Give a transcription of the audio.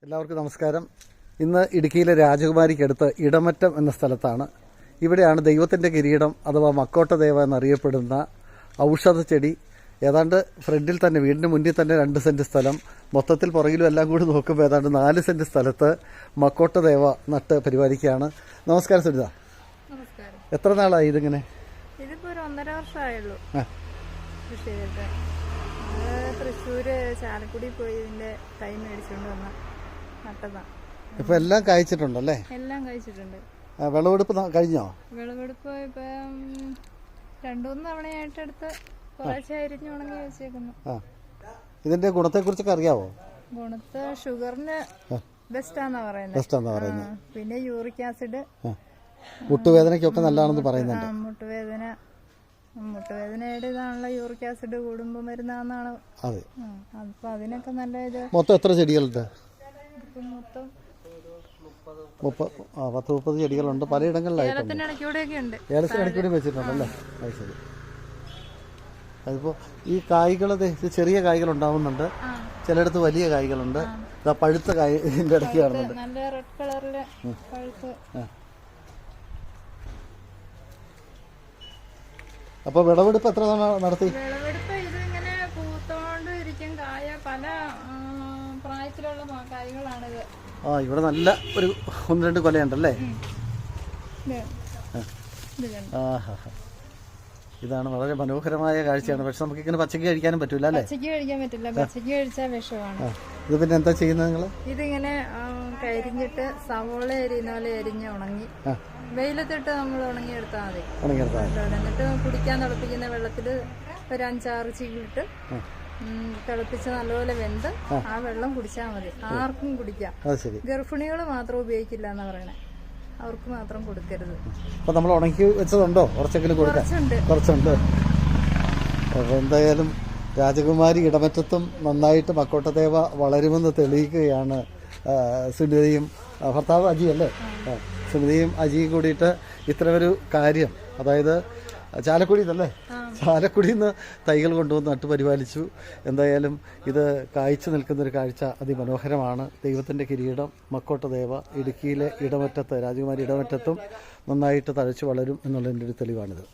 എല്ലാവർക്കും നമസ്കാരം. ഇന്ന് ഇടുക്കിയിലെ രാജകുമാരിക്കടുത്ത് ഇടമറ്റം എന്ന സ്ഥലത്താണ്. ഇവിടെയാണ് ദൈവത്തിൻ്റെ കിരീടം അഥവാ മക്കോട്ടദേവ എന്നറിയപ്പെടുന്ന ഔഷധ ചെടി. ഏതാണ്ട് ഫ്രണ്ടിൽ തന്നെ, വീടിന് മുന്നിൽ തന്നെ 2 സെൻറ്റ് സ്ഥലം, മൊത്തത്തിൽ പുറകിലും എല്ലാം കൂടി നോക്കുമ്പോൾ ഏതാണ്ട് 4 സെൻറ്റ് സ്ഥലത്ത് മക്കോട്ടദേവ നട്ട് പരിപാലിക്കുകയാണ്. നമസ്കാരം സുനിത. നമസ്കാരം. എത്ര നാളായി ഇതിങ്ങനെ? ഇതിപ്പോ ഒരു 1.5 വർഷമായുള്ളൂ കൃഷി ചെയ്തിട്ട്. തൃശ്ശൂര് ചാലക്കുടി പോയി ഇതിന്റെ തൈ മേടിച്ചുകൊണ്ട് വന്ന നട്ടതാ. ഇപ്പൊ എല്ലാം കായ്ച്ചിട്ടുണ്ടല്ലേ? എല്ലാം കഴിച്ചിട്ടുണ്ട്. വിളവെടുപ്പ് കഴിഞ്ഞോ? വിളവെടുപ്പ് ഇപ്പം 2-3 തവണയായിട്ട് എടുത്ത് കുറേശ്ശെ അരിഞ്ഞ് ഉണങ്ങി വെച്ചേക്കുന്നു. ഇതിന്റെ ഗുണത്തെ കുറിച്ചൊക്കെ അറിയാവോ? ഗുണത്തെ ഷുഗറിന് ബെസ്റ്റാന്നാ പറയുന്നത്. പിന്നെ യൂറിക് ആസിഡ്, മുട്ടുവേദനയ്ക്കൊക്കെ നല്ലതാണെന്ന് പറയുന്നുണ്ട്. മുട്ടുവേദനയുടെ ഇതാണല്ലോ യൂറിക് ആസിഡ് കൂടുമ്പോ മരുന്നാന്നാണ്. അതെ. അപ്പൊ അതിനൊക്കെ നല്ല ഇത്. മൊത്തം എത്ര ചെടികളുണ്ട്? മൊത്തം 30 ചെടികളുണ്ട്. പലയിടങ്ങളിലായിട്ടുണ്ട്. ഏലത്തിനിടയ്ക്കൂടെ വെച്ചിട്ടുണ്ടല്ലേ? അത് ശരി. അതിപ്പോ ഈ കായ്കൾ ചെറിയ കായ്കൾ ഉണ്ടാവുന്നുണ്ട്, ചിലയിടത്ത് വലിയ കായ്കളുണ്ട്. പഴുത്ത കായ് ഇതിന്റെ ഇടയ്ക്ക് കാണുന്നുണ്ട്. നല്ല റെഡ് കളറിലെ പഴുത്ത്. അപ്പൊ വിളവെടുപ്പ് എത്ര തവണ നടത്തി? വിളവെടുപ്പ് ഇത് ഇങ്ങനെ പൂത്തോണ്ട് ഇരിക്കും. കായ പല പ്രായത്തിലുള്ള കായ്കളാണിത്. ഇവിടെ നല്ല ഒരു 1-2 കൊലയുണ്ടല്ലേ? ഇതാണ് വളരെ മനോഹരമായ കാഴ്ചയാണ്. പക്ഷെ നമുക്ക് ഇങ്ങനെ പച്ചക്ക് കഴിക്കാനും പറ്റൂല അല്ലേ? പച്ചക്ക് കഴിക്കാൻ പറ്റില്ല. പച്ചക്ക് കഴിച്ചാൽ വിഷമാണ്. ഇത് പിന്നെ എന്താ ചെയ്യുന്നത് നിങ്ങള്? ഇതിങ്ങനെ കരിഞ്ഞിട്ട് സവോള എരിയുന്ന പോലെ എരിഞ്ഞ് ഉണങ്ങി വെയിലത്തിട്ട് നമ്മൾ ഉണങ്ങിയെടുത്താൽ മതി. എന്നിട്ട് കുടിക്കാൻ തിളപ്പിക്കുന്ന വെള്ളത്തിൽ ഒരു 5-6 ചീകിട്ട് തിളപ്പിച്ച് നല്ലപോലെ വെന്ത് ആ വെള്ളം കുടിച്ചാൽ മതി. ആർക്കും കുടിക്കാം. ഗർഭിണികൾ മാത്രം ഉപയോഗിക്കില്ല എന്നാ പറയണേ. അവർക്ക് മാത്രം കൊടുക്കരുത്. അപ്പൊ നമ്മൾ ഉണക്കി വെച്ചതുണ്ടോ? കുറച്ചെങ്കിലും കുറച്ചുണ്ട്. എന്തായാലും രാജകുമാരി ഇടമറ്റത്തും നന്നായിട്ട് മക്കോട്ടദേവ വളരുമെന്ന് തെളിയിക്കുകയാണ് സുനിതയും ഭർത്താവ് അജി അല്ലേ? സുനിതയും അജിയും കൂടിയിട്ട് ഇത്ര ഒരു കാര്യം, അതായത് ചാലക്കുടിയിൽ നിന്നല്ലേ? ചാലക്കുടിയിൽ നിന്ന് തൈകൾ കൊണ്ടുവന്ന് നട്ടുപരിപാലിച്ചു. എന്തായാലും ഇത് കായ്ച്ചു നിൽക്കുന്നൊരു കാഴ്ച അതിമനോഹരമാണ്. ദൈവത്തിൻ്റെ കിരീടം മക്കോട്ടദേവ ഇടുക്കിയിലെ ഇടമറ്റത്ത്, രാജകുമാരി ഇടമറ്റത്തും നന്നായിട്ട് തഴച്ചു വളരും എന്നുള്ളതിൻ്റെ ഒരു തെളിവാണിത്.